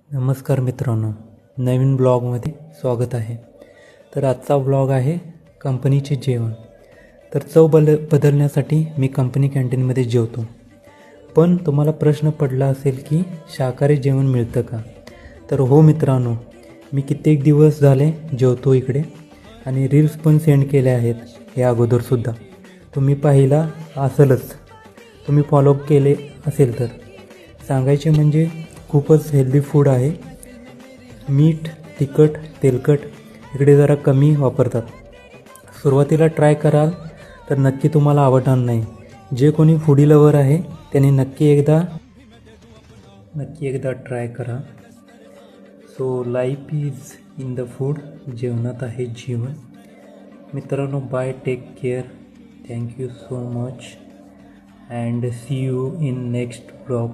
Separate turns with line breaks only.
नमस्कार मित्रांनो, नवीन ब्लॉगमध्ये स्वागत आहे. तर आजचा ब्लॉग आहे कंपनीचे जेवण. तर चव बदलण्यासाठी मी कंपनी कॅन्टीनमध्ये जेवतो. पण तुम्हाला प्रश्न पडला असेल की शाकाहारी जेवण मिळतं का? तर हो मित्रांनो, मी कित्येक दिवस झाले जेवतो इकडे आणि रील्स पण सेंड केल्या आहेत या अगोदरसुद्धा. तुम्ही पाहिला असेलच, तुम्ही फॉलो केले असेल तर. सांगायचे म्हणजे खूपच हेल्दी फूड आहे. मीठ, तिखट, तेलकट इकडे जरा कमी वापरतात. सुरुवातीला ट्राय कराल तर नक्की तुम्हाला आवडणार नाही. जे कोणी फूडी लवर आहे त्यांनी नक्की एकदा ट्राय करा. So life is in the food. जेवणात आहे जीवन. मित्रांनो, bye, take care. Thank you so much and see you in next blog.